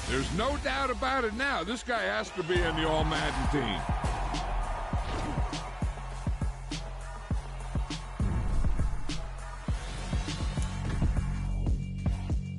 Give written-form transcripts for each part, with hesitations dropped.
There's no doubt about it now. This guy has to be in the All-Madden team.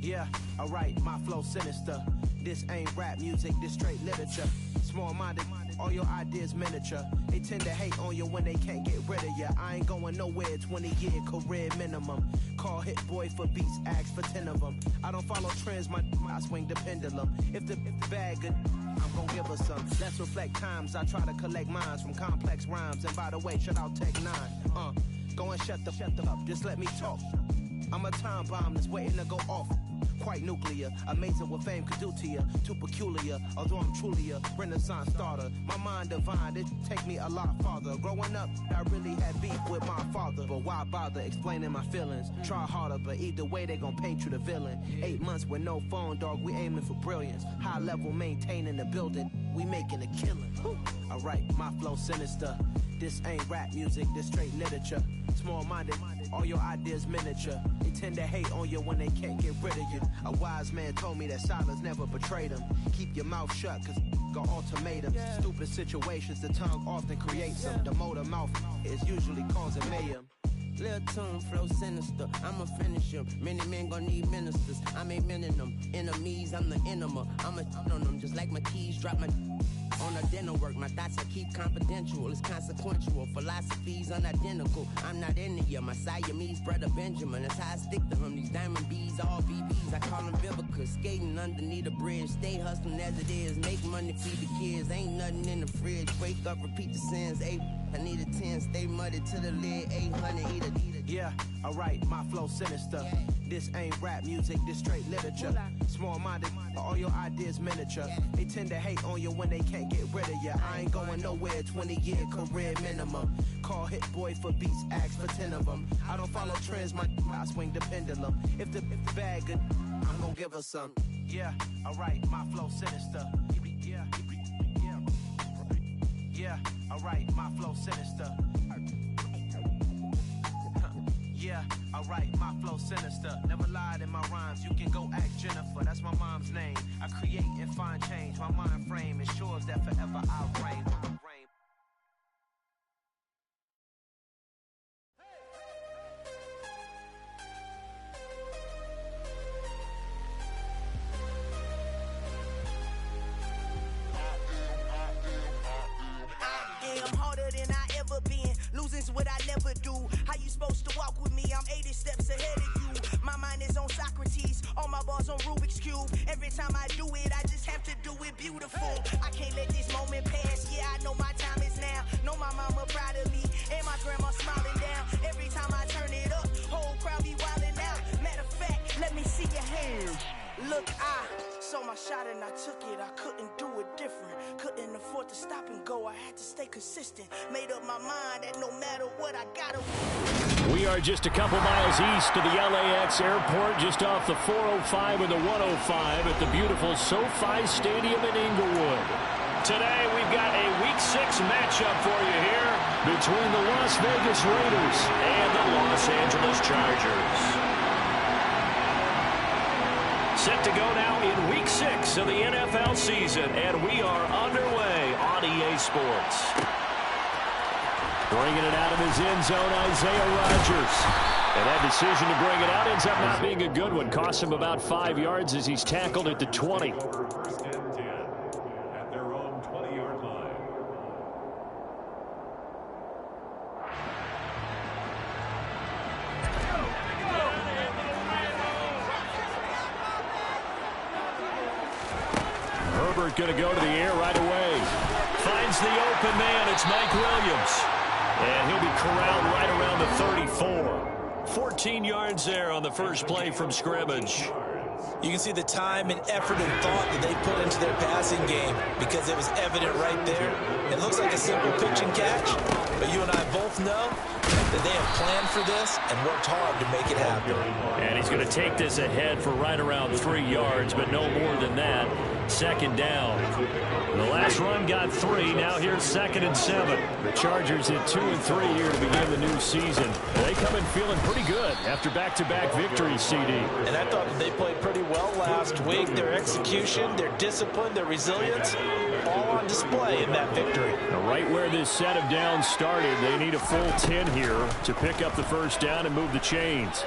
Yeah, alright, my flow sinister. This ain't rap music, this straight literature. Small-minded, all your ideas miniature. They tend to hate on you when they can't get rid of you. I ain't going nowhere, 20-year career minimum. Call Hit Boy for beats, ask for 10 of them. I don't follow trends, I swing the pendulum. If the bag good, I'm gon' give her some. Let's reflect times, I try to collect minds from complex rhymes. And by the way, shout out Tech 9. Go and shut the up, just let me talk. I'm a time bomb that's waiting to go off. Quite nuclear, amazing what fame could do to you. Too peculiar, although I'm truly a renaissance starter. My mind divine, it take me a lot farther. Growing up, I really had beef with my father. But why bother explaining my feelings? Try harder, but either way they gon' paint you the villain. 8 months with no phone, dog, we aiming for brilliance. High level maintaining the building, we making a killing. Alright, my flow sinister. This ain't rap music, this straight literature. Small-minded, all your ideas miniature. They tend to hate on you when they can't get rid of you. A wise man told me that silence never betrayed him. Keep your mouth shut, cause got ultimatums. Stupid situations, the tongue often creates them. The motor mouth is usually causing mayhem. Lil' tune, flow sinister, I'ma finish him. Many men gon' need ministers, I'm a men in them. Enemies, I'm the enema. I'ma on them just like my keys, drop my on a dinner work. My thoughts I keep confidential, it's consequential. Philosophies unidentical, I'm not in it yet. My Siamese brother Benjamin, that's how I stick to him. These diamond bees, all BBs, I call them Vivica. Skating underneath the bridge, stay hustling as it is. Make money, feed the kids, ain't nothing in the fridge. Wake up, repeat the sins, I need a 10, stay muddy to the lid, 800, eat it. Yeah, alright, my flow sinister. This ain't rap music, this straight literature. Small-minded, all your ideas miniature. They tend to hate on you when they can't get rid of you. I ain't going nowhere, 20-year career minimum. Call Hit Boy for beats, ask for 10 of them. I don't follow trends, I swing the pendulum. If the bag good, I'm gon' give her some. Yeah, alright, my flow sinister. Yeah, alright, my flow sinister. Yeah, alright, my flow sinister. Never lied in my rhymes, you can go ask Jennifer, that's my mom's name. I create and find change, my mind frame ensures that forever I'll reign. I'm harder than I ever been. Losing's what I never do. How you supposed to walk with me? I'm 80 steps ahead of you. My mind is on Socrates, all my bars on Rubik's Cube. Every time I do it, I just have to do it beautiful. I can't let this moment pass. Yeah, I know my time is now. Know my mama proud of me, and my grandma smiling down. Every time I turn it up, whole crowd be wildin' out. Matter of fact, let me see your hands. Look, I saw my shot and I took it. I couldn't do it different. Couldn't afford to stop and go. I had to stay consistent. Made up my mind that no matter what, I gotta win. We are just a couple miles east of the LAX airport, just off the 405 and the 105 at the beautiful SoFi Stadium in Inglewood. Today, we've got a Week 6 matchup for you here between the Las Vegas Raiders and the Los Angeles Chargers. Set to go now in Week 6 of the NFL season, and we are underway on EA Sports. Bringing it out of his end zone, Isaiah Rodgers. And that decision to bring it out ends up not being a good one. Cost him about 5 yards as he's tackled at the 20. At their own 20-yard line. Herbert going to go to the air right away. Finds the open man. It's Mike Williams. And he'll be corralled right around the 34. 14 yards there on the first play from scrimmage. You can see the time and effort and thought that they put into their passing game because it was evident right there. It looks like a simple pitch and catch, but you and I both know that they have planned for this and worked hard to make it happen. And he's going to take this ahead for right around 3 yards, but no more than that. second down. The last run got 3. Now here's 2nd and 7. The Chargers at 2-3 here to begin the new season. They come in feeling pretty good after back-to-back victories, CD. And I thought that they played pretty well last week. Their execution, their discipline, their resilience, all on display in that victory. Now, right where this set of downs started, they need a full 10 here to pick up the first down and move the chains.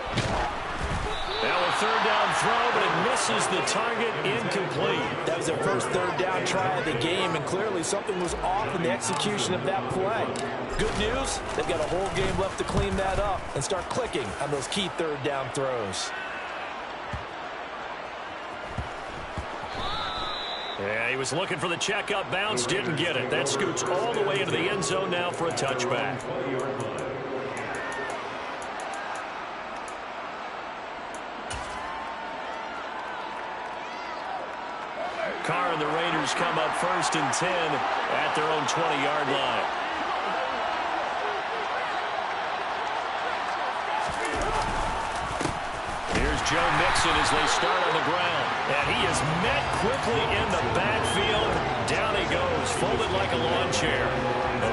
Now a 3rd down throw, but it misses the target, incomplete. That was their first 3rd down try of the game, and clearly something was off in the execution of that play. Good news, they've got a whole game left to clean that up and start clicking on those key 3rd down throws. Yeah, he was looking for the check-up bounce, didn't get it. That scoots all the way into the end zone now for a touchback. Carr and the Raiders come up 1st and 10 at their own 20-yard line. Here's Joe Mixon as they start on the ground. And he is met quickly in the backfield. Down he goes, folded like a lawn chair.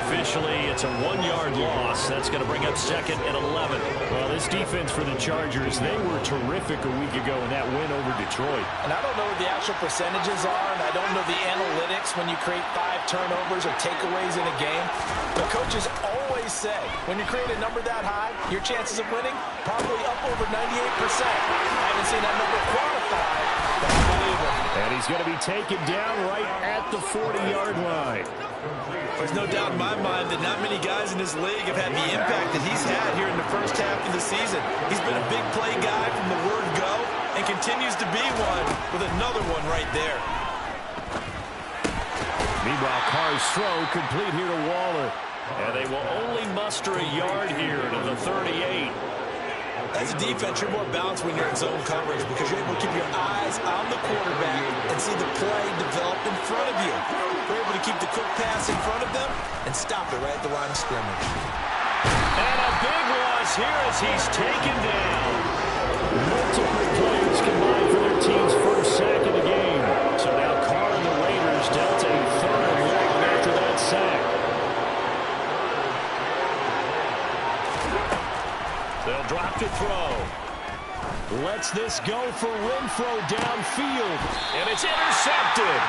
Officially, it's a 1-yard loss. That's going to bring up 2nd and 11. Well, this defense for the Chargers, they were terrific a week ago in that win over Detroit. And I don't know what the actual percentages are, and I don't know the analytics when you create 5 turnovers or takeaways in a game. But coaches always say, when you create a number that high, your chances of winning probably up over 98%. I haven't seen that number quantified, but I believe it. And he's going to be taken down right at the 40-yard line. There's no doubt in my mind that not many guys in this league have had the impact that he's had here in the first half of the season. He's been a big play guy from the word go and continues to be one with another one right there. Meanwhile, Carr's throw complete here to Waller. And they will only muster a yard here to the 38. As a defense, you're more balanced when you're in zone coverage because you're able to keep your eyes on the quarterback and see the play develop in front of you. You're able to keep the quick pass in front of them and stop it right at the line of scrimmage. And a big loss here as he's taken down. Multiple players combined for their team's first sack of the game. So now Carr and the Raiders dealt a 3rd and long after that sack. They'll drop to throw. Lets this go for Renfrow downfield. And it's intercepted.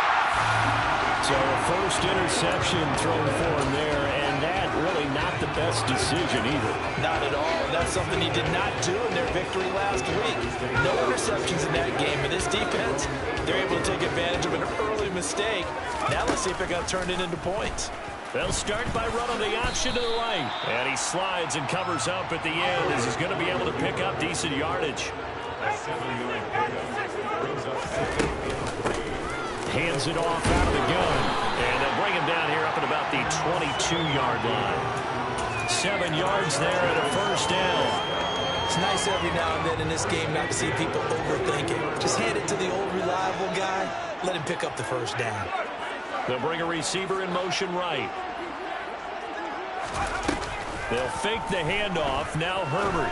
So a first interception thrown for him there, and that really not the best decision either. Not at all. That's something he did not do in their victory last week. No interceptions in that game. But this defense, they're able to take advantage of an early mistake. Now let's see if they're going to turn it into points. They'll start by running the option to the right. And he slides and covers up at the end as he's going to be able to pick up decent yardage. Hands it off out of the gun. And they'll bring him down here up at about the 22-yard line. 7 yards there and a first down. It's nice every now and then in this game not to see people overthink it. Just hand it to the old reliable guy. Let him pick up the first down. They'll bring a receiver in motion right. They'll fake the handoff. Now Herbert.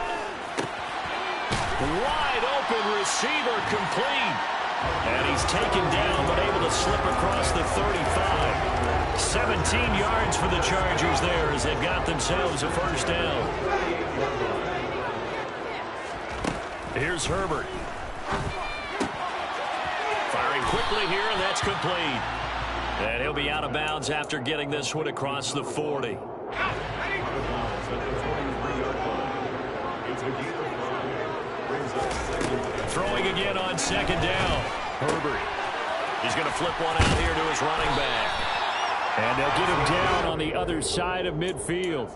Wide open receiver complete. And he's taken down but able to slip across the 35. 17 yards for the Chargers there as they've got themselves a first down. Here's Herbert. Firing quickly here, and that's complete. And he'll be out of bounds after getting this one across the 40. Throwing again on 2nd down. Herbert. He's going to flip one out here to his running back. And they'll get him down on the other side of midfield.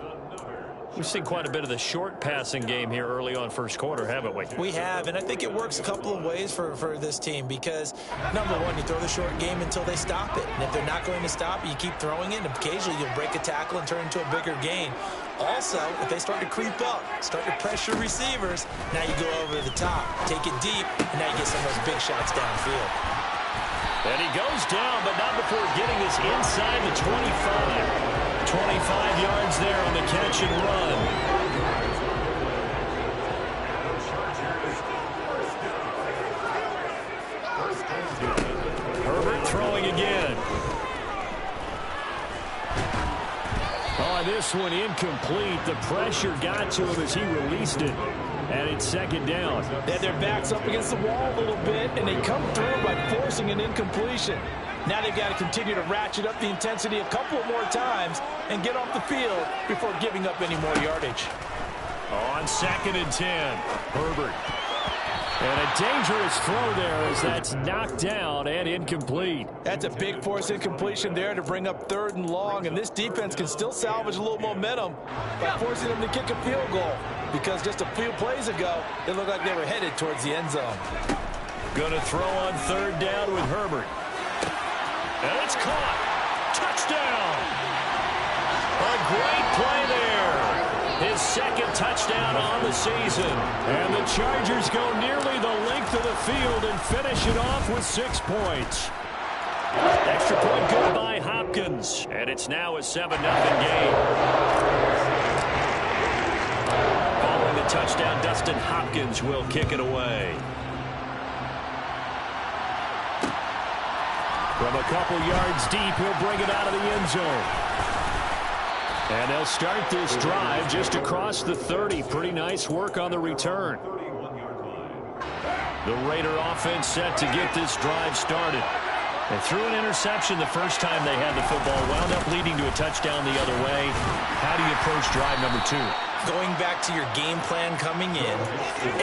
We've seen quite a bit of the short passing game here early on first quarter, haven't we? We have, and I think it works a couple of ways for this team because, number one, you throw the short game until they stop it. And if they're not going to stop it, you keep throwing it, and occasionally you'll break a tackle and turn into a bigger gain. Also, if they start to creep up, start to pressure receivers, now you go over to the top, take it deep, and now you get some of those big shots downfield. And he goes down, but not before getting this inside the 25. 25 yards there on the catch and run. Herbert throwing again. Oh, this one incomplete. The pressure got to him as he released it. And it's second down. They had their backs up against the wall a little bit, and they come through by forcing an incompletion. Now they've got to continue to ratchet up the intensity a couple of more times and get off the field before giving up any more yardage. On 2nd and 10, Herbert. And a dangerous throw there as that's knocked down and incomplete. That's a big force incompletion there to bring up 3rd and long, and this defense can still salvage a little momentum by forcing them to kick a field goal, because just a few plays ago, it looked like they were headed towards the end zone. Going to throw on 3rd down with Herbert. And it's caught. Touchdown. A great play there. His 2nd touchdown on the season. And the Chargers go nearly the length of the field and finish it off with 6 points. Extra point good by Hopkins. And it's now a 7-0 game. Following the touchdown, Dustin Hopkins will kick it away. From a couple yards deep, he'll bring it out of the end zone. And they'll start this drive just across the 30. Pretty nice work on the return. The Raider offense set to get this drive started. They threw an interception the first time they had the football, wound up leading to a touchdown the other way. How do you approach drive number 2? Going back to your game plan coming in,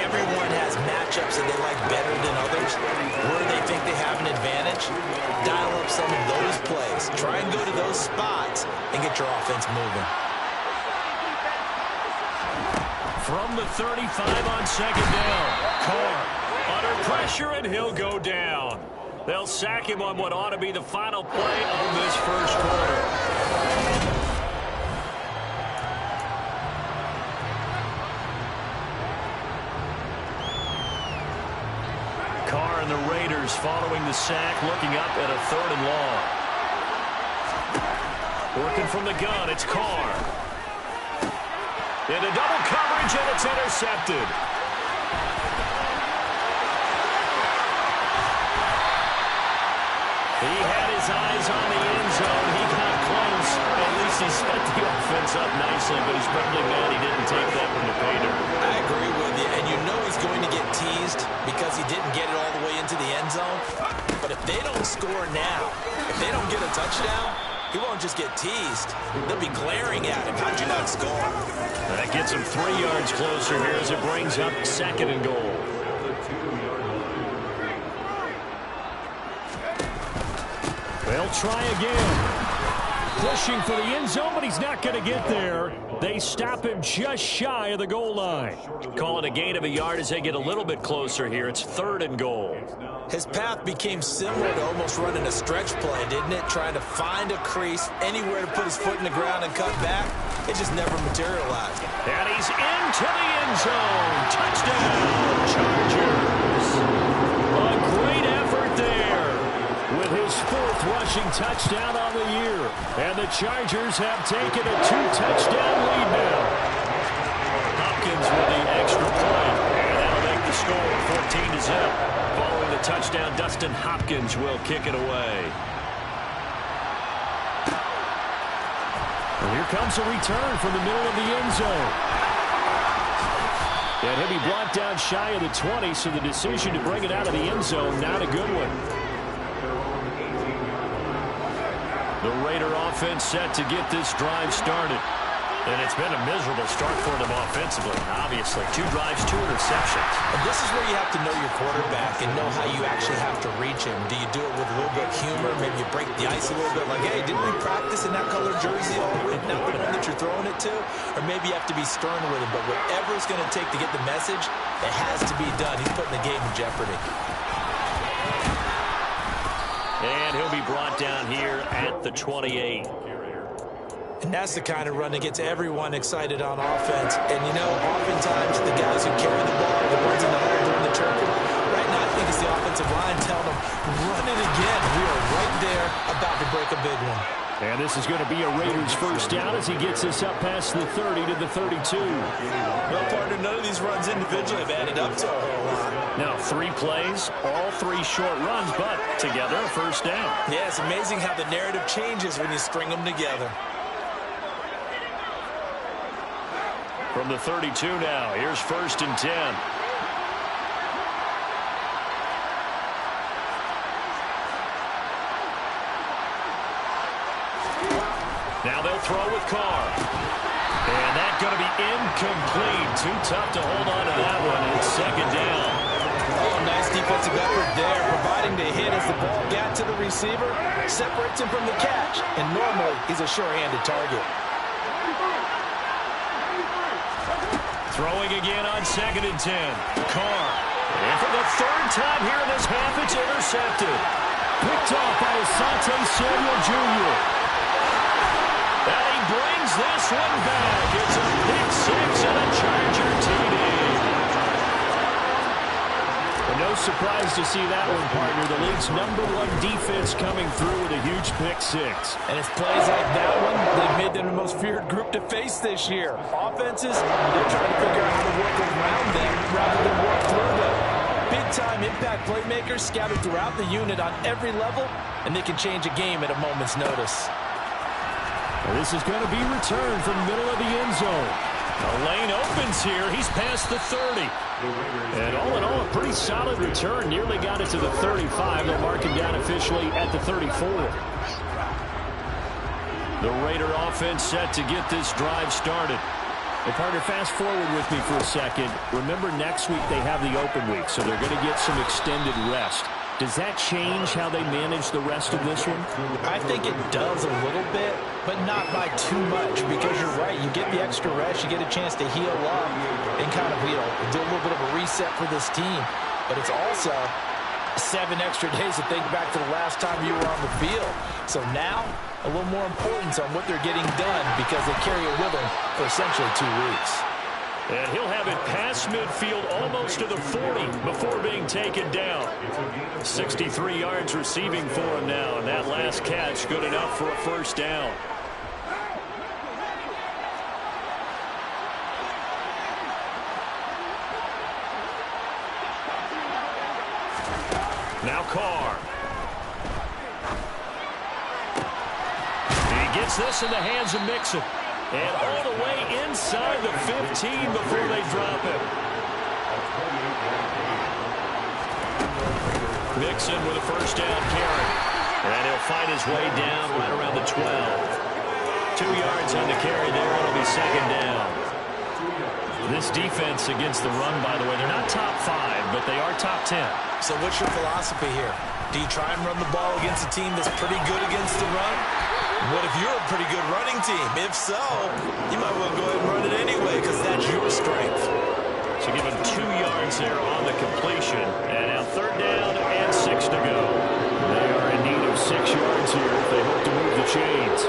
everyone has matchups that they like better than others. Where they think they have an advantage, dial up some of those plays. Try and go to those spots and get your offense moving. From the 35 on 2nd down. Carr under pressure, and he'll go down. They'll sack him on what ought to be the final play of this first quarter. Carr and the Raiders following the sack, looking up at a 3rd and long. Working from the gun, it's Carr. Into double coverage, and it's intercepted. He had his eyes on the end zone. He got close. At least he set the offense up nicely, but he's probably mad he didn't take that from the painter. I agree with you, and you know he's going to get teased because he didn't get it all the way into the end zone. But if they don't score now, if they don't get a touchdown, he won't just get teased. They'll be glaring at him. How'd you not score? That gets him 3 yards closer here as it brings up 2nd and goal. They'll try again. Pushing for the end zone, but he's not going to get there. They stop him just shy of the goal line. Call it a gain of a yard as they get a little bit closer here. It's 3rd and goal. His path became similar to almost running a stretch play, didn't it? Trying to find a crease, anywhere to put his foot in the ground and cut back. It just never materialized. And he's into the end zone. Touchdown, Chargers. A great effort there with his 4th rushing touchdown on the year. And the Chargers have taken a 2-touchdown lead now. Hopkins with the extra point. And that'll make the score 14-0. Following the touchdown, Dustin Hopkins will kick it away. And here comes a return from the middle of the end zone. And he'll be brought down shy of the 20, so the decision to bring it out of the end zone, not a good one. The Raider offense set to get this drive started. And it's been a miserable start for them offensively, obviously. 2 drives, 2 interceptions. And this is where you have to know your quarterback and know how you actually have to reach him. Do you do it with a little bit of humor? Maybe you break the ice a little bit, like, hey, didn't we practice in that color jersey all week? Not the one that you're throwing it to? Or maybe you have to be stern with him. But whatever it's going to take to get the message, it has to be done. He's putting the game in jeopardy. And he'll be brought down here at the 28. And that's the kind of run that gets everyone excited on offense. And, you know, oftentimes the guys who carry the ball are the ones in the hole doing the chirping. Right now, I think it's the offensive line telling them, run it again. We are right there about to break a big one. And this is going to be a Raiders first down as he gets this up past the 30 to the 32. Well, partner, none of these runs individually have added up to a whole lot. Now 3 plays, all 3 short runs, but together a first down. Yeah, it's amazing how the narrative changes when you string them together. From the 32 now, here's 1st and 10. Now they'll throw with Carr. And that's going to be incomplete. Too tough to hold on to that one. It's 2nd down. Oh, nice defensive effort there, providing the hit as the ball got to the receiver, separates him from the catch, and normally he's a sure-handed target. Throwing again on 2nd and 10. Carr. And for the 3rd time here in this half, it's intercepted. Picked off by Asante Samuel Jr. And he brings this one back. It's a pick 6 and a Charger TD. And no surprise to see that one, partner. The league's #1 defense coming through with a huge pick 6. And it's plays like that one they've made them the most feared group to face this year. Offenses, they're trying to figure out how to work around them rather than work through them. Big-time impact playmakers scattered throughout the unit on every level, and they can change a game at a moment's notice. Well, this is going to be returned from the middle of the end zone. The lane opens here. He's past the 30. And all in all, a pretty solid return. Nearly got it to the 35. They'll mark him down officially at the 34. The Raider offense set to get this drive started. Hey, partner, fast forward with me for a second. Remember, next week they have the open week, so they're going to get some extended rest. Does that change how they manage the rest of this one? I think it does a little bit, but not by too much, because you're right. You get the extra rest, you get a chance to heal up and kind of, do a little bit of a reset for this team. But it's also 7 extra days to think back to the last time you were on the field. So now, a little more importance on what they're getting done because they carry it with them for essentially 2 weeks. And he'll have it past midfield almost to the 40 before being taken down. 63 yards receiving for him now, and that last catch good enough for a first down. Now Carr. He gets this in the hands of Mixon. And all the way inside the 15 before they drop it. Mixon with a first down carry. And he'll find his way down right around the 12. 2 yards on the carry there. It'll be 2nd down. This defense against the run, by the way, they're not top 5, but they are top 10. So what's your philosophy here? Do you try and run the ball against a team that's pretty good against the run? What if you're a pretty good running team? If so, you might well go ahead and run it anyway because that's your strength. So give him 2 yards there on the completion. And now 3rd down and 6 to go. They are in need of 6 yards here if they hope to move the chains.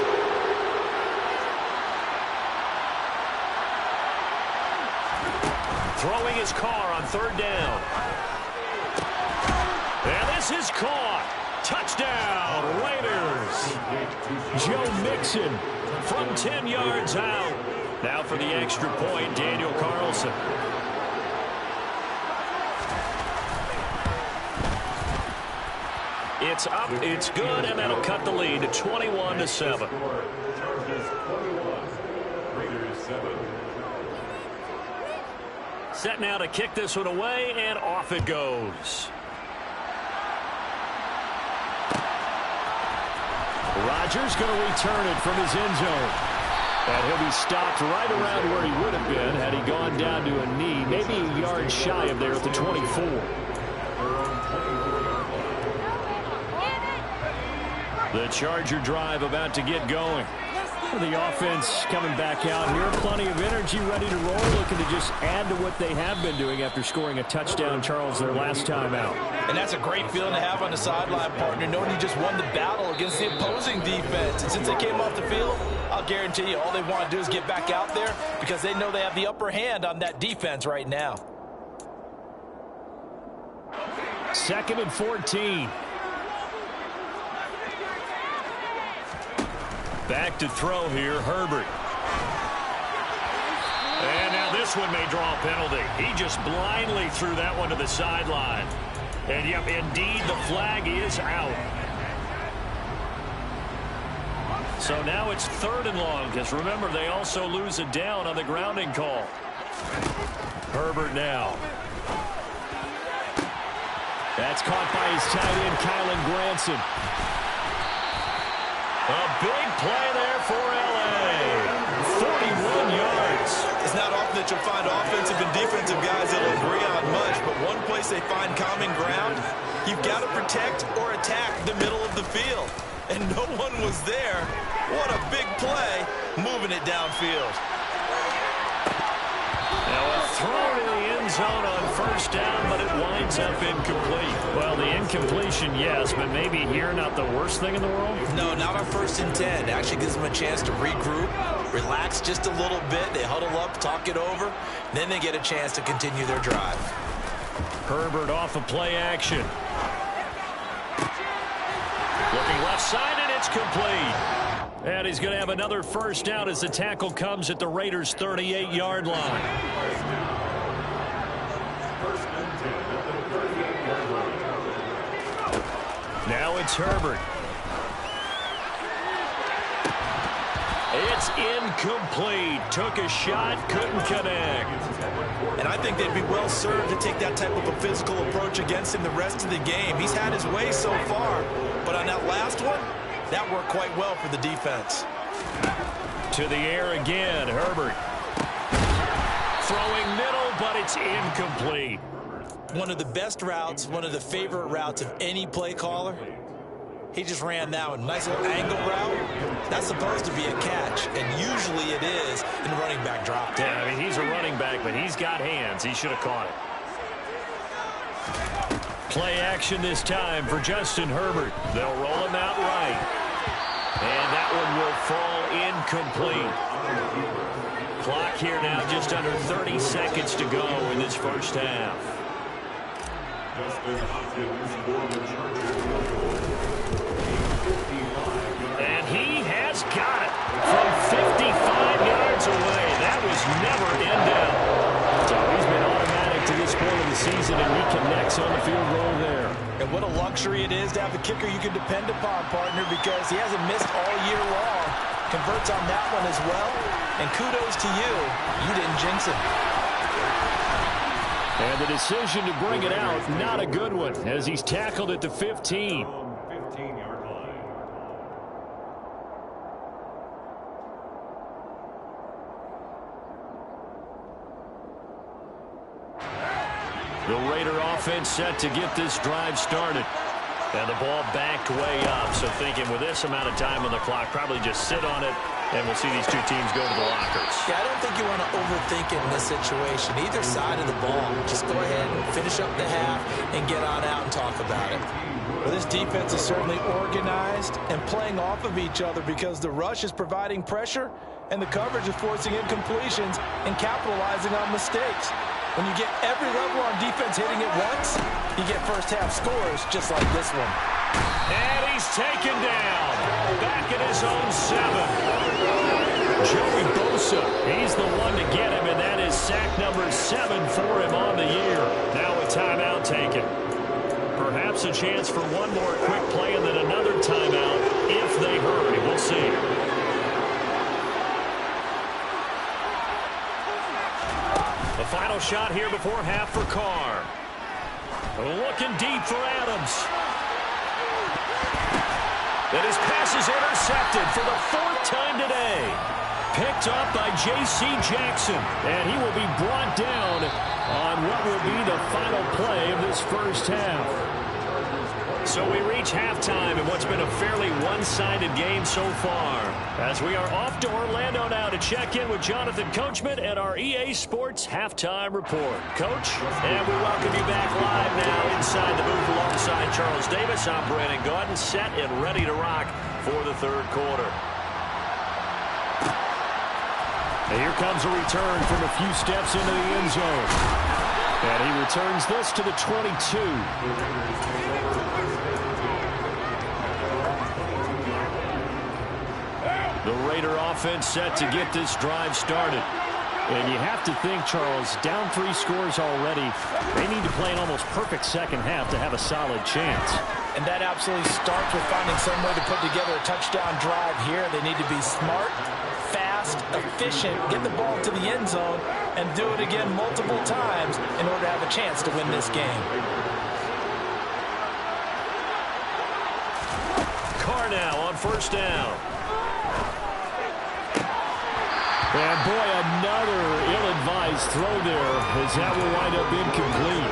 Throwing his Carr on 3rd down. And this is caught. Touchdown, Raiders. Joe Mixon from 10 yards out. Now for the extra point, Daniel Carlson. It's up, it's good, and that'll cut the lead to 21-7. Set now to kick this one away, and off it goes. Rodgers going to return it from his end zone. And he'll be stopped right around where he would have been had he gone down to a knee, maybe a yard shy of there at the 24. The Charger drive about to get going. The offense coming back out here. Plenty of energy, ready to roll, looking to just add to what they have been doing after scoring a touchdown, Charles, their last time out. And that's a great feeling to have on the sideline, partner, knowing you just won the battle against the opposing defense. And since they came off the field, I'll guarantee you all they want to do is get back out there because they know they have the upper hand on that defense right now. 2nd and 14. Back to throw here, Herbert. And now this one may draw a penalty. He just blindly threw that one to the sideline. And, yep, indeed, the flag is out. So now it's 3rd and long, because remember, they also lose a down on the grounding call. Herbert now. That's caught by his tight end, Kylen Granson. A big play there for L.A. 41 yards. It's not often that you'll find offensive and defensive guys that will agree on much, but one place they find common ground, you've got to protect or attack the middle of the field. And no one was there. What a big play, moving it downfield. Now a throw to the end zone on 1st down, but it winds up incomplete. Well, the incompletion, yes, but maybe here not the worst thing in the world? No, not on 1st and 10. It actually gives them a chance to regroup, relax just a little bit. They huddle up, talk it over, then they get a chance to continue their drive. Herbert off of play action. Looking left side, and it's complete. And he's going to have another 1st down as the tackle comes at the Raiders' 38-yard line. Now it's Herbert. It's incomplete. Took a shot, couldn't connect. And I think they'd be well served to take that type of a physical approach against him the rest of the game. He's had his way so far, but on that last one, that worked quite well for the defense. To the air again, Herbert. Throwing middle, but it's incomplete. One of the best routes, one of the favorite routes of any play caller. He just ran that one. Nice little angle route. That's supposed to be a catch, and usually it is in running back drop. Yeah, I mean, he's a running back, but he's got hands. He should have caught it. Play action this time for Justin Herbert. They'll roll him out right. And that one will fall incomplete. Clock here now just under 30 seconds to go in this 1st half. And he has got it from 55 yards away. That was never in doubt. So he's been automatic to this point of the season, and he connects on the field goal there. And what a luxury it is to have a kicker you can depend upon, partner, because he hasn't missed all year long. Converts on that one as well. And kudos to you. You didn't jinx him. And the decision to bring it out, not a good one, as he's tackled at the 15. 15-yard line. The Raider offense set to get this drive started. And the ball backed way up. So thinking with this amount of time on the clock, probably just sit on it, and we'll see these two teams go to the lockers. Yeah, I don't think you want to overthink it in this situation. Either side of the ball, just go ahead and finish up the half and get on out and talk about it. Well, this defense is certainly organized and playing off of each other because the rush is providing pressure and the coverage is forcing incompletions and capitalizing on mistakes. When you get every level on defense hitting it once, you get first half scores just like this one. And he's taken down. Back at his own 7. Joey Bosa, he's the one to get him, and that is sack number 7 for him on the year. Now a timeout taken. Perhaps a chance for one more quick play and then another timeout if they hurry. We'll see. The final shot here before half for Carr. Looking deep for Adams. And his pass is intercepted for the 4th time today. Picked up by J.C. Jackson. And he will be brought down on what will be the final play of this 1st half. So we reach halftime in what's been a fairly one-sided game so far. As we are off to Orlando now to check in with Jonathan Coachman and our EA Sports Halftime Report. Coach, and we welcome you back live now inside the booth alongside Charles Davis. I'm Brandon Gaudin, set and ready to rock for the 3rd quarter. And here comes a return from a few steps into the end zone. And he returns this to the 22. The Raider offense set to get this drive started. And you have to think, Charles, down 3 scores already. They need to play an almost perfect second half to have a solid chance. And that absolutely starts with finding some way to put together a touchdown drive here. They need to be smart, fast, efficient, get the ball to the end zone, and do it again multiple times in order to have a chance to win this game. Carr now on first down. And boy, another ill-advised throw there, as that will wind up incomplete.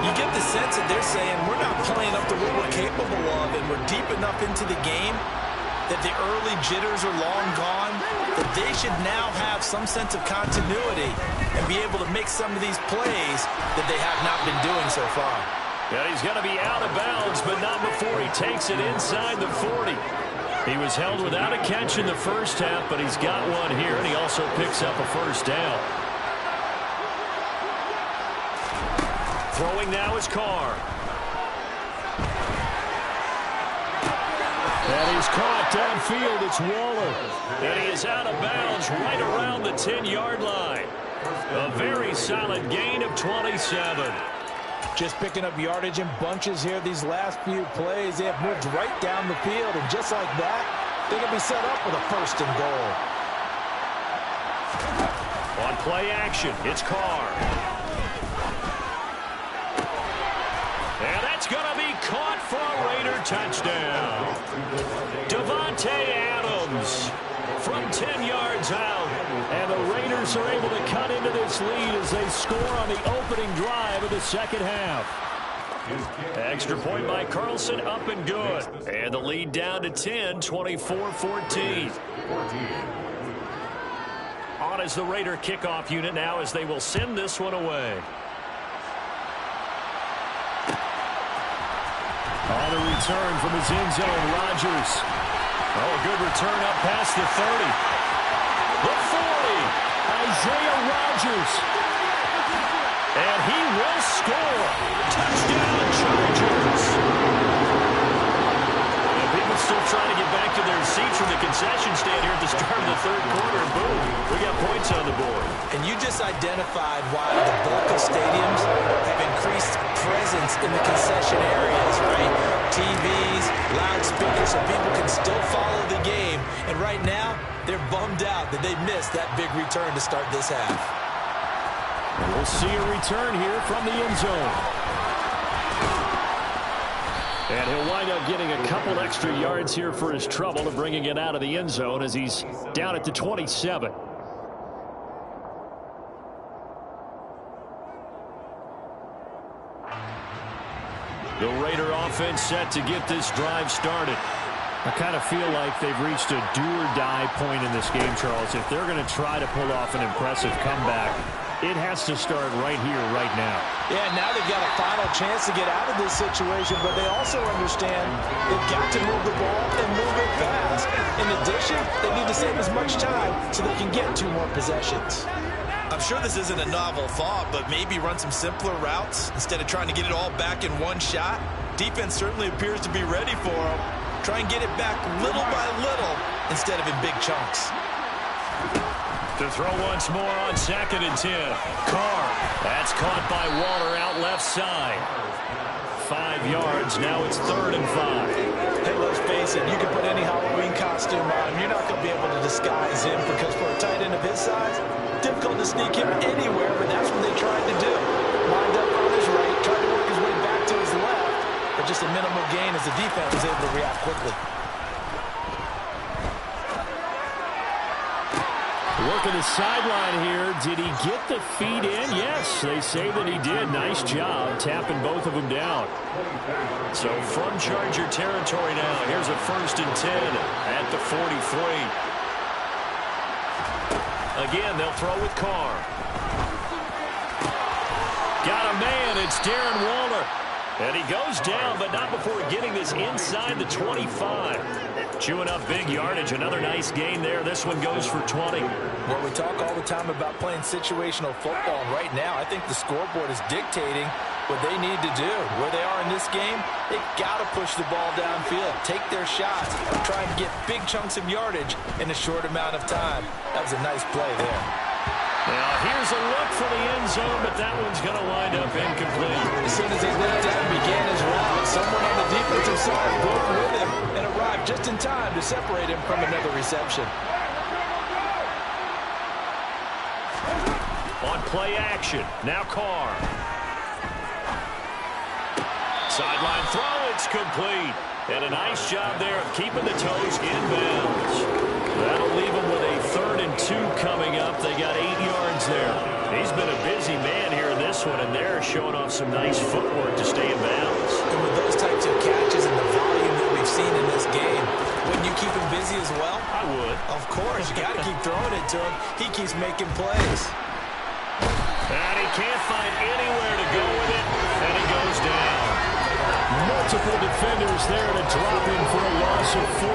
You get the sense that they're saying we're not playing up to what we're capable of, and we're deep enough into the game that the early jitters are long gone, that they should now have some sense of continuity and be able to make some of these plays that they have not been doing so far. And he's going to be out of bounds, but not before he takes it inside the 40. He was held without a catch in the first half, but he's got one here, and he also picks up a first down. Throwing now is Carr. And he's caught downfield. It's Waller. And he is out of bounds right around the 10-yard line. A very solid gain of 27. Just picking up yardage in bunches here these last few plays. They have moved right down the field, and just like that, they can be set up with a 1st and goal. On play action, it's Carr. And that's going to be caught for a Raider touchdown. Davante Adams from 10 yards out. And the Raiders are able to cut into this lead as they score on the opening drive of the second half. Extra point by Carlson, up and good. And the lead down to 10, 24-14. On as the Raider kickoff unit now as they will send this one away. On the return from his end zone, Rodgers. Oh, a good return up past the 30. The 40, Isaiah Rodgers. And he will score. Touchdown, Chargers. And people still trying to get back to their seats from the concession stand here at the start of the 3rd quarter. And boom, we got points on the board. And you just identified why the bulk of stadiums have increased presence in the concession areas, right? TVs, loudspeakers, so people can still follow the game. And right now, they're bummed out that they missed that big return to start this half. And we'll see a return here from the end zone. And he'll wind up getting a couple extra yards here for his trouble of bringing it out of the end zone as he's down at the 27. The Raider offense set to get this drive started. I kind of feel like they've reached a do-or-die point in this game, Charles. If they're going to try to pull off an impressive comeback, it has to start right here, right now. Yeah, now they've got a final chance to get out of this situation, but they also understand they've got to move the ball and move it fast. In addition, they need to save as much time so they can get 2 more possessions. I'm sure this isn't a novel thought, but maybe run some simpler routes instead of trying to get it all back in one shot. Defense certainly appears to be ready for them. Try and get it back little by little instead of in big chunks. To throw once more on 2nd and 10. Carr. That's caught by Waller out left side. 5 yards. Now it's 3rd and 5. Hey, let's face it. You can put any Halloween costume on. You're not going to be able to disguise him because for a tight end of his size, difficult to sneak him anywhere, but that's what they tried to do. Lined up on his right, tried to work his way back to his left, but just a minimal gain as the defense was able to react quickly. Working the sideline here. Did he get the feet in? Yes, they say that he did. Nice job tapping both of them down. So from Charger territory now, here's a 1st and 10 at the 43. Again, they'll throw with Carr. Got a man. It's Darren Waller. And he goes down, but not before getting this inside the 25. Chewing up big yardage. Another nice gain there. This one goes for 20. Well, we talk all the time about playing situational football. Right now, I think the scoreboard is dictating what they need to do. Where they are in this game, they've got to push the ball downfield, take their shots, try and get big chunks of yardage in a short amount of time. That was a nice play there. Now, here's a look for the end zone, but that one's going to wind up incomplete. As soon as he looked down and began his route, someone on the defensive side broke with him and arrived just in time to separate him from another reception. On play action, now Carr. Sideline throw, it's complete. And a nice job there of keeping the toes in bounds. That'll leave them with a 3rd and 2 coming up. They got 8 yards there. He's been a busy man here in this one, and they're showing off some nice footwork to stay in bounds. And with those types of catches and the volume that we've seen in this game, wouldn't you keep him busy as well? I would. Of course. You got to keep throwing it to him. He keeps making plays. And he can't find anywhere to go with it, and he goes down. Multiple defenders there to drop him for a loss of 4.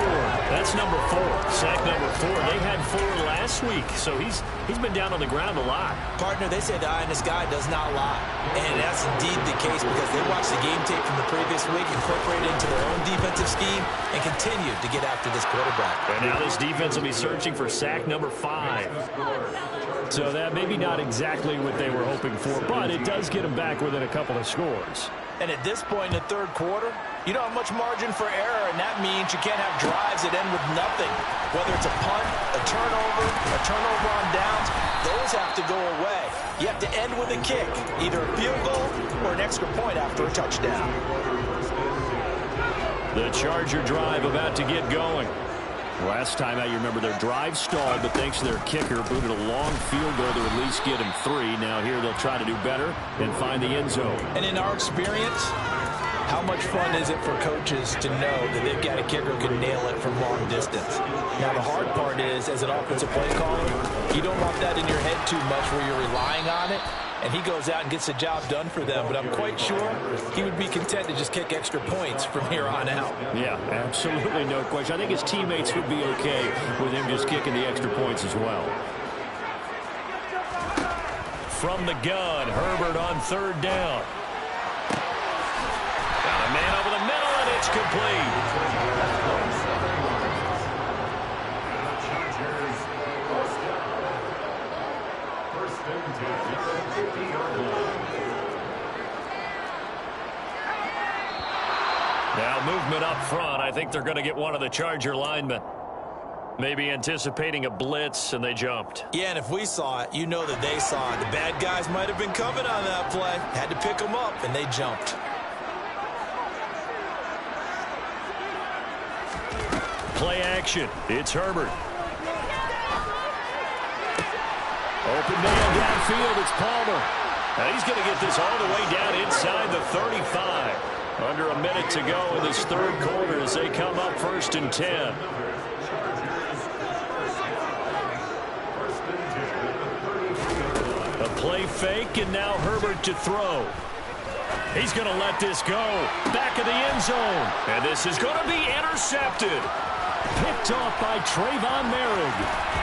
That's number 4, sack number 4. They had 4 last week, so he's been down on the ground a lot. Partner, they say the eye in the sky does not lie. And that's indeed the case because they watched the game tape from the previous week, incorporated into their own defensive scheme, and continued to get after this quarterback. And now this defense will be searching for sack number 5. So that maybe not exactly what they were hoping for, but it does get them back within a couple of scores. And at this point in the third quarter, you don't have much margin for error, and that means you can't have drives that end with nothing. Whether it's a punt, a turnover on downs, those have to go away. You have to end with a kick, either a field goal or an extra point after a touchdown. The Charger drive about to get going. Last time out, you remember their drive stalled, but thanks to their kicker, booted a long field goal to at least get him 3. Now here they'll try to do better and find the end zone. And in our experience, how much fun is it for coaches to know that they've got a kicker who can nail it from long distance? Now the hard part is, as an offensive play caller, you don't want that in your head too much where you're relying on it. And he goes out and gets the job done for them. But I'm quite sure he would be content to just kick extra points from here on out. Yeah, absolutely no question. I think his teammates would be okay with him just kicking the extra points as well. From the gun, Herbert on 3rd down. Got a man over the middle, and it's complete. Now movement up front. I think they're going to get one of the Charger linemen. Maybe anticipating a blitz, and they jumped. Yeah, and if we saw it, you know that they saw it. The bad guys might have been coming on that play. Had to pick them up, and they jumped. Play action. It's Herbert. Open man downfield. It's Palmer. Now he's going to get this all the way down inside the 35. Under a minute to go in this third quarter as they come up 1st and 10. A play fake, and now Herbert to throw. He's going to let this go. Back of the end zone. And this is going to be intercepted. Picked off by Trayvon Merrick.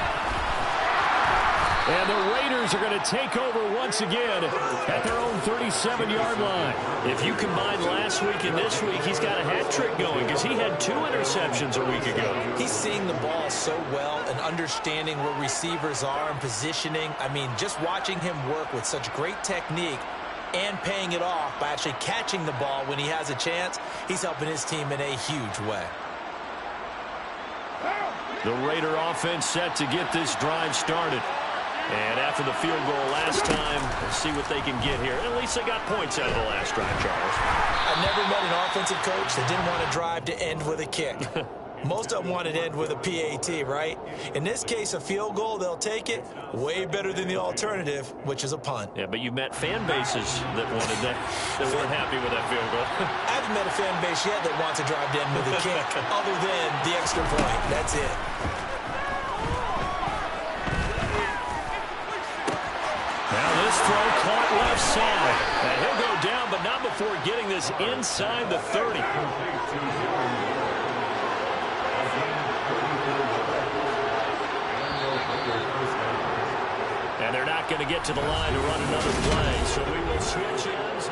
And the Raiders are going to take over once again at their own 37-yard line. If you combine last week and this week, he's got a hat trick going because he had 2 interceptions a week ago. He's seeing the ball so well and understanding where receivers are and positioning. I mean, just watching him work with such great technique and paying it off by actually catching the ball when he has a chance, he's helping his team in a huge way. The Raider offense set to get this drive started. And after the field goal last time, let's see what they can get here. At least they got points out of the last drive, Charles. I've never met an offensive coach that didn't want a drive to end with a kick. Most of them want it to end with a PAT, right? In this case, a field goal, they'll take it. Way better than the alternative, which is a punt. Yeah, but you met fan bases that wanted that, that weren't happy with that field goal. I haven't met a fan base yet that wants a drive to end with a kick, other than the extra point. That's it. Now this throw caught left side. And he'll go down, but not before getting this inside the 30. And they're not going to get to the line to run another play. So we will switch ends.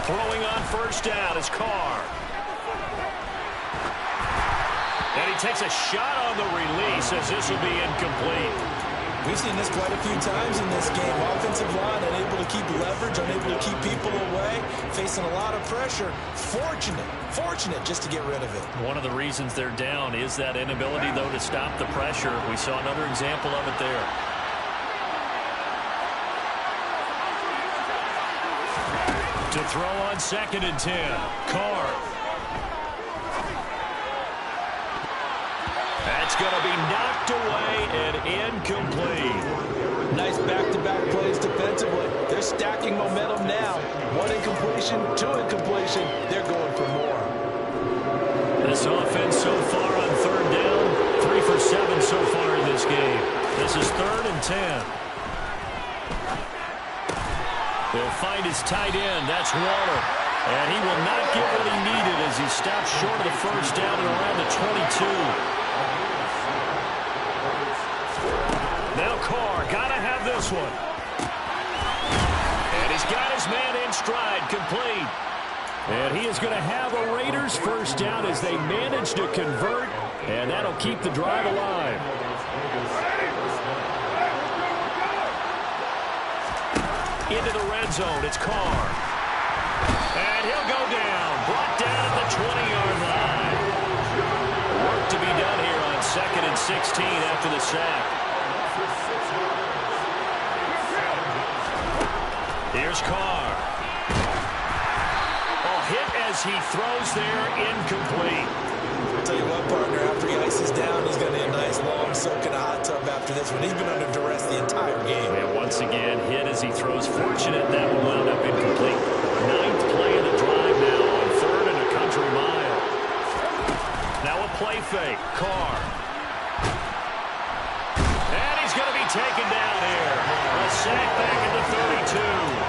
Throwing on first down is Carr. And he takes a shot on the release as this will be incomplete. We've seen this quite a few times in this game. Offensive line unable to keep leverage, unable to keep people away, facing a lot of pressure. Fortunate just to get rid of it. One of the reasons they're down is that inability, though, to stop the pressure. We saw another example of it there. To throw on 2nd and 10, Carr. That's going to be knocked away and incomplete. Nice back-to-back plays defensively. They're stacking momentum now. 1 incompletion, 2 incompletion. They're going for more. This offense so far on 3rd down, 3 for 7 so far in this game. This is 3rd and 10. They'll find his tight end. That's Waller. And he will not get what he needed as he stops short of the first down and around the 22. Now Carr, gotta have this one. And he's got his man in stride, complete. And he is going to have a Raiders first down as they manage to convert, and that'll keep the drive alive. Into the red zone, it's Carr. And he'll go down, brought down at the 20-yard line. Work to be done here on 2nd and 16 after the sack. Here's Carr. Oh, hit as he throws there, incomplete. I'll tell you what, partner, after he ices down, he's going to need a nice long soak in a hot tub after this one. He's been under duress the entire game. And once again, hit as he throws. Fortunate that will wound up incomplete. 9th play of the drive now on 3rd and a country mile. Now a play fake. Carr. And he's going to be taken down here. A sack back at the 32.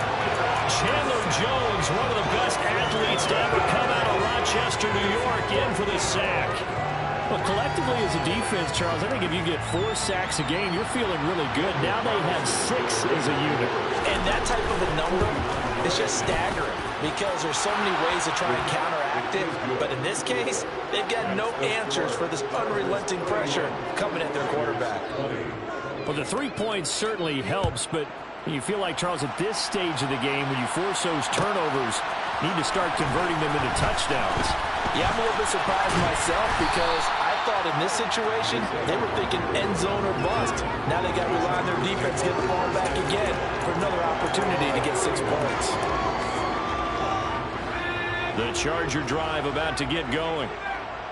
Chandler Jones, one of the best athletes to ever come out of Rochester, New York, in for the sack. Well, collectively as a defense, Charles, I think if you get 4 sacks a game, you're feeling really good. Now they have 6 as a unit. And that type of a number is just staggering because there's so many ways to try and counteract it. But in this case, they've got no answers for this unrelenting pressure coming at their quarterback. Well, the 3 points certainly helps, but you feel like, Charles, at this stage of the game, when you force those turnovers, you need to start converting them into touchdowns. Yeah, I'm a little bit surprised myself because I thought in this situation, they were thinking end zone or bust. Now they got to rely on their defense to get the ball back again for another opportunity to get 6 points. The Charger drive about to get going.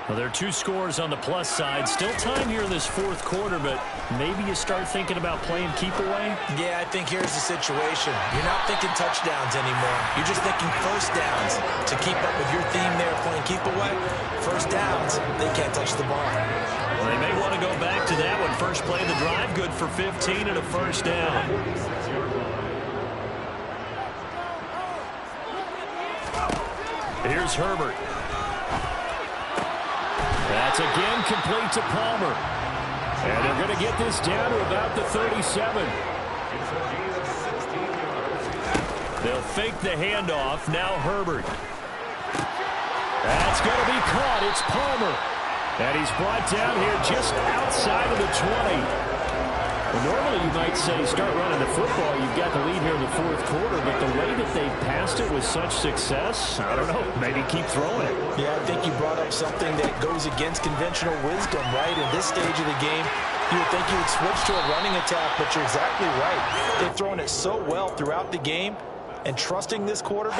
Well, there are 2 scores on the plus side. Still time here in this 4th quarter, but maybe you start thinking about playing keep away? Yeah, I think here's the situation. You're not thinking touchdowns anymore. You're just thinking first downs. To keep up with your theme there, playing keep away, first downs, they can't touch the ball. Well, they may want to go back to that one. First play of the drive, good for 15 and a first down. Here's Herbert. That's again complete to Palmer. And they're going to get this down to about the 37. They'll fake the handoff. Now Herbert. That's going to be caught. It's Palmer. And he's brought down here just outside of the 20. Well, normally you might say start running the football. You've got the lead here in the 4th quarter, but the way that they passed it with such success, I don't know, maybe keep throwing it. Yeah, I think you brought up something that goes against conventional wisdom, right? In this stage of the game, you would think you would switch to a running attack, but you're exactly right. They've thrown it so well throughout the game, and trusting this quarterback,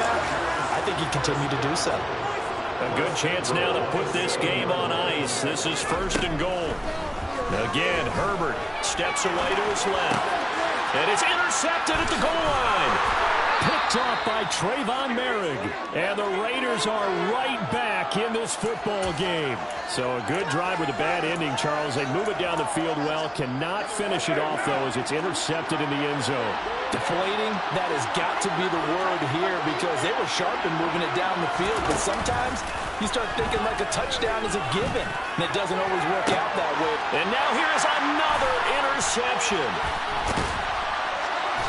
I think you continue to do so. A good chance now to put this game on ice. This is 1st and goal. Again, Herbert steps away to his left. And it's intercepted at the goal line. Picked Picked off by Trayvon Merrick. And the Raiders are right back in this football game. So a good drive with a bad ending, Charles. They move it down the field well. Cannot finish it off, though, as it's intercepted in the end zone. Deflating, that has got to be the word here because they were sharp in moving it down the field. But sometimes you start thinking like a touchdown is a given, and it doesn't always work out that way. And now here is another interception.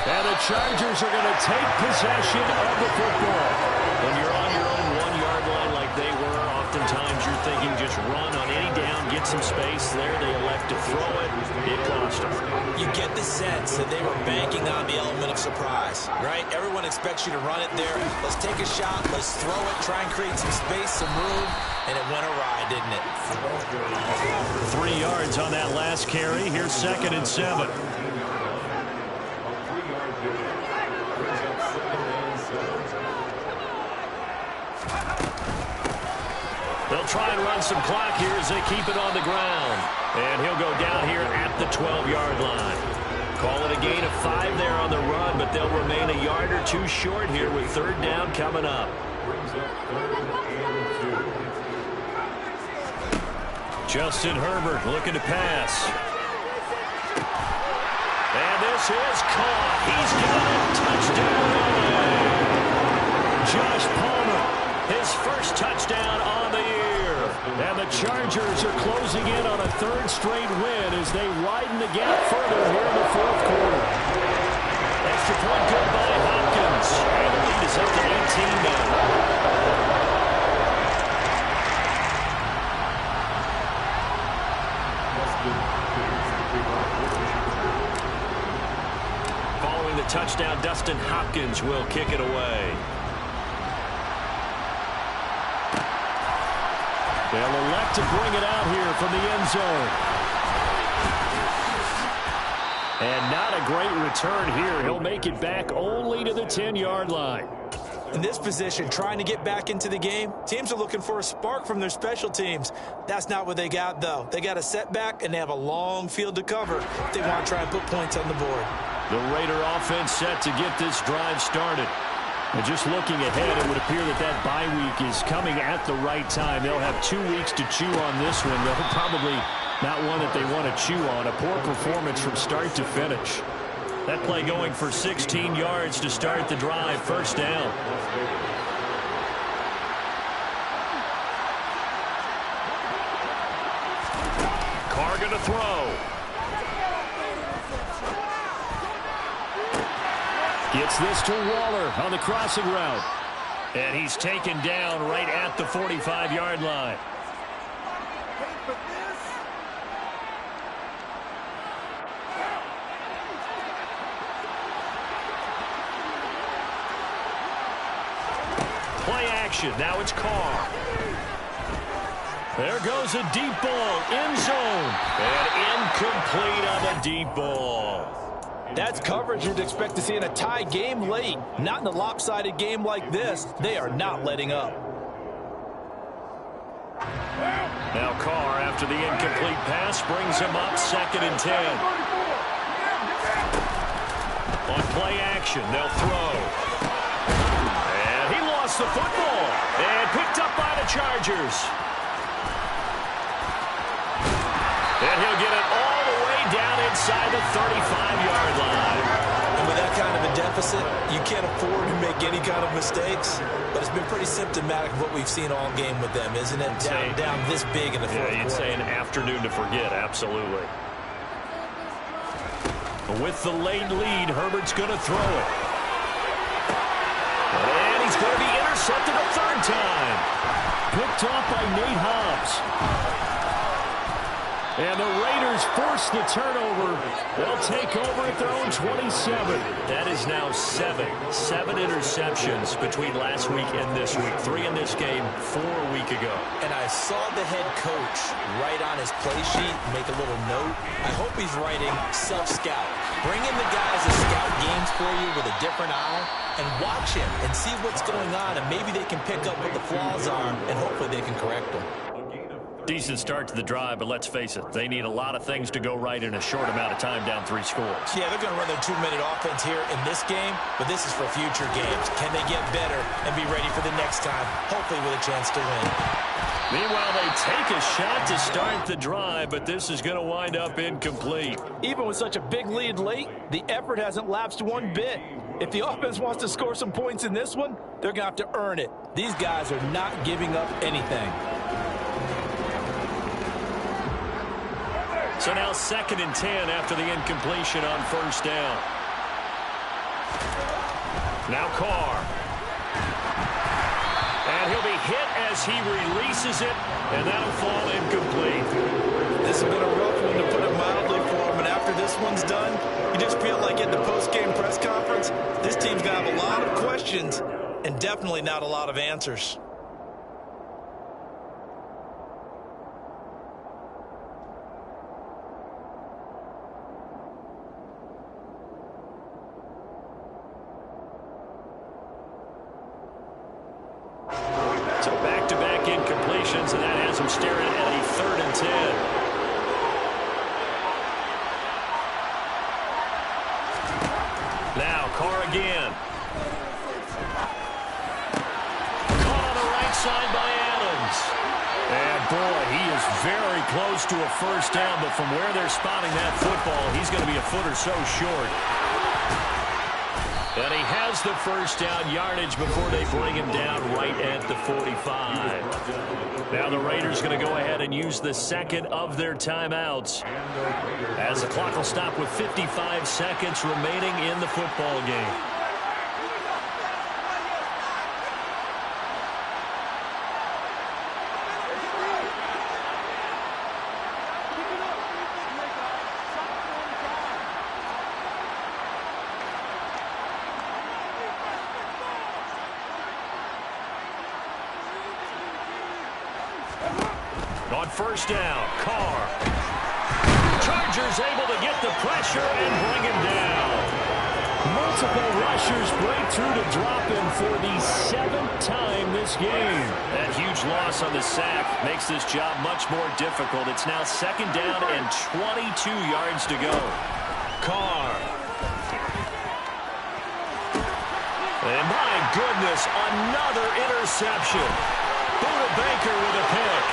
And the Chargers are going to take possession of the football. When you're on your own 1-yard line like they were, oftentimes you're thinking just run on any down, get some space. There they elect to throw it. It cost them. You get the sense that they were banking on the element of surprise, right? Everyone expects you to run it there. Let's take a shot. Let's throw it. Try and create some space, some room. And it went awry, didn't it? 3 yards on that last carry. Here's 2nd and 7. They'll try and run some clock here as they keep it on the ground. And he'll go down here at the 12-yard line. Call it a gain of 5 there on the run, but they'll remain a yard or two short here with 3rd down coming up. Justin Herbert looking to pass. And this is caught. He's got a touchdown. Josh Palmer, his first touchdown on the year. And the Chargers are closing in on a 3rd straight win as they widen the gap further here in the 4th quarter. Extra point good by Hopkins. And the lead is up to 18 now. Following the touchdown, Dustin Hopkins will kick it away. They'll elect to bring it out here from the end zone. And not a great return here. He'll make it back only to the 10-yard line. In this position, trying to get back into the game, teams are looking for a spark from their special teams. That's not what they got, though. They got a setback, and they have a long field to cover if they want to try and put points on the board. The Raider offense set to get this drive started. And just looking ahead, it would appear that that bye week is coming at the right time. They'll have 2 weeks to chew on this one. They'll probably not one that they want to chew on. A poor performance from start to finish. That play going for 16 yards to start the drive. 1st down. Carr going to throw. Gets this to Waller on the crossing route. And he's taken down right at the 45-yard line. Play action. Now it's Carr. There goes a deep ball. End zone. And incomplete on the deep ball. That's coverage you'd expect to see in a tie game late. Not in a lopsided game like this. They are not letting up. Now Carr, after the incomplete pass, brings him up 2nd and 10. On play action, they'll throw. And he lost the football. And picked up by the Chargers. And he'll get it all the way down inside the 35-yard line. And with that kind of a deficit, you can't afford to make any kind of mistakes. But it's been pretty symptomatic of what we've seen all game with them, isn't it? Down this big in the 4th quarter. You'd say an afternoon to forget, absolutely. With the late lead, Herbert's going to throw it. And he's going to be intercepted a 3rd time. Picked off by Nate Hobbs. And the Raiders force the turnover. They'll take over at their own 27. That is now 7 interceptions between last week and this week. 3 in this game, 4 a week ago. And I saw the head coach write on his play sheet, make a little note. I hope he's writing self-scout. Bring in the guys that scout games for you with a different eye and watch him and see what's going on, and maybe they can pick up what the flaws are, and hopefully they can correct them. Decent start to the drive, but let's face it, they need a lot of things to go right in a short amount of time, down 3 scores. Yeah, they're going to run their 2-minute offense here in this game, but this is for future games. Can they get better and be ready for the next time, hopefully with a chance to win? Meanwhile, they take a shot to start the drive, but this is going to wind up incomplete. Even with such a big lead late, the effort hasn't lapsed one bit. If the offense wants to score some points in this one, they're going to have to earn it. These guys are not giving up anything. So now 2nd and 10 after the incompletion on 1st down. Now Carr. And he'll be hit as he releases it, and that'll fall incomplete. This has been a rough one, to put it mildly, for him. And after this one's done, you just feel like at the post-game press conference, this team's going to have a lot of questions and definitely not a lot of answers. So back-to-back incompletions, and that has him staring at a 3rd and 10. Now Carr again. Caught on the right side by Adams. And boy, he is very close to a 1st down, but from where they're spotting that football, he's going to be a foot or so short. And he has the 1st down yardage before they bring him down right at the 45. Now the Raiders going to go ahead and use the 2nd of their timeouts, as the clock will stop with 55 seconds remaining in the football game. On 1st down, Carr. Chargers able to get the pressure and bring him down. Multiple rushers break through to drop him for the 7th time this game. That huge loss on the sack makes this job much more difficult. It's now 2nd down and 22 yards to go. Carr. And my goodness, another interception. Buda Baker with a pick.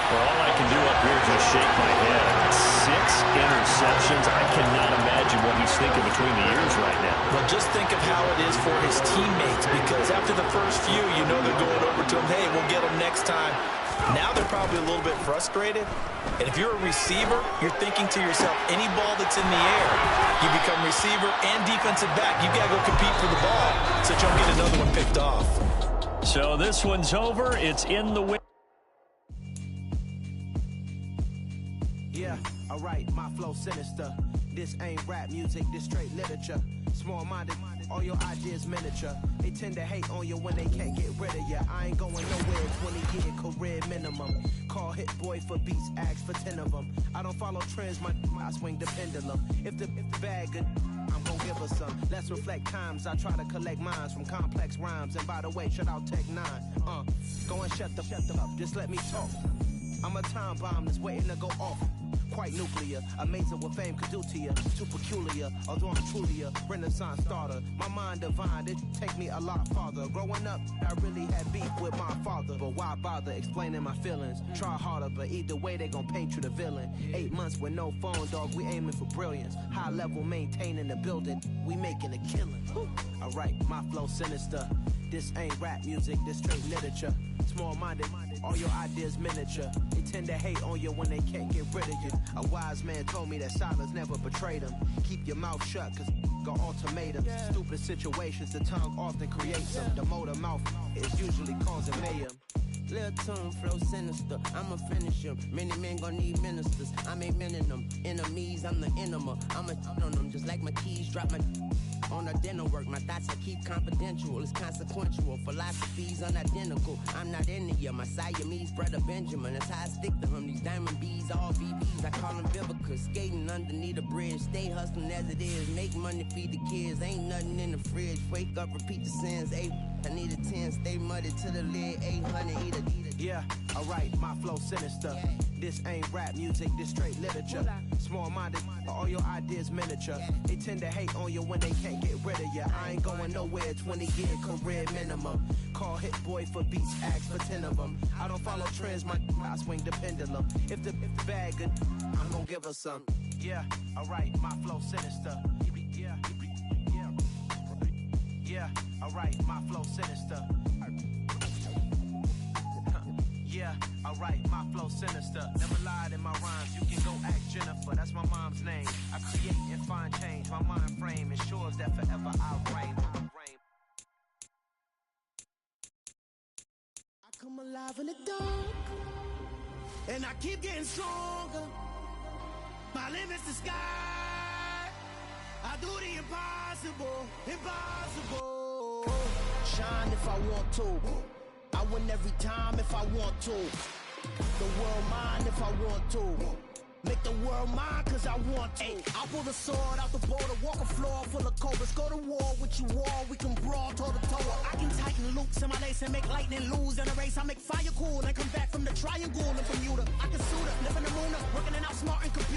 Well, all I can do up here is just shake my head. 6 interceptions. I cannot imagine what he's thinking between the ears right now. Well, just think of how it is for his teammates, because after the first few, you know they're going over to him, hey, we'll get him next time. Now they're probably a little bit frustrated. And if you're a receiver, you're thinking to yourself, any ball that's in the air, you become receiver and defensive back. You got to go compete for the ball so you don't get another one picked off. So this one's over. It's in the win. Yeah, alright, my flow sinister. This ain't rap music, this straight literature. Small-minded, all your ideas miniature. They tend to hate on you when they can't get rid of you. I ain't going nowhere, 20-year career minimum. Call Hit Boy for beats, ask for 10 of them. I don't follow trends, I swing the pendulum. If the bag good, I'm gonna give her some. Let's reflect times, I try to collect minds from complex rhymes. And by the way, shout out Tech 9. Go and shut the up, just let me talk. I'm a time bomb that's waiting to go off. Quite nuclear, amazing what fame could do to you. Too peculiar, although I'm truly a Renaissance starter. My mind divine, it take me a lot farther. Growing up, I really had beef with my father. But why bother explaining my feelings? Try harder, but either way they gon' paint you the villain. 8 months with no phone, dog, we aiming for brilliance. High level maintaining the building, we making a killing. Alright, my flow sinister. This ain't rap music, this straight literature. Small-minded, all your ideas miniature. They tend to hate on you when they can't get rid of you. A wise man told me that silence never betrayed him. Keep your mouth shut, cause got ultimatums. Stupid situations, the tongue often creates them. The motor mouth is usually causing mayhem. Lil' tune, flow sinister, I'ma finish him. Many men gon' need ministers, I ain't mending them. Enemies, I'm the enema, I'ma on them. Just like my keys, drop my on the dental work. My thoughts I keep confidential, it's consequential. Philosophy's unidentical, I'm not into you. My Siamese brother Benjamin, that's how I stick to him. These diamond bees, all VBs, I call them Vivica. Skating underneath a bridge, stay hustling as it is. Make money, feed the kids, ain't nothing in the fridge. Wake up, repeat the sins, I need a 10, stay muddy to the lid, 800, eat a. Yeah, alright, my flow sinister. This ain't rap music, this straight literature. Small-minded, all your ideas miniature. They tend to hate on you when they can't get rid of you. I ain't going nowhere, 20-year career minimum. Call Hit Boy for beats, ask for 10 of them. I don't follow trends, I swing the pendulum. If the bag good, I'm gonna give her some. Yeah, alright, my flow sinister. Yeah, alright, my flow sinister. Yeah, alright, my flow sinister. Never lied in my rhymes, you can go ask Jennifer. That's my mom's name. I create and find change. My mind frame ensures that forever I'll reign. I come alive in the dark, and I keep getting stronger. My limit's the sky. I do the impossible, impossible. Shine if I want to. I win every time if I want to. The world mine if I want to. Make the world mine cause I want to. Ay, I pull the sword out the border, walk a floor full of cobras. Go to war with you all, we can brawl toe to toe. I can tighten loops in my lace and make lightning lose in a race. I make fire cool and come back from the triangle and Bermuda. I can suit up, live in the moon, working and outsmarting computers.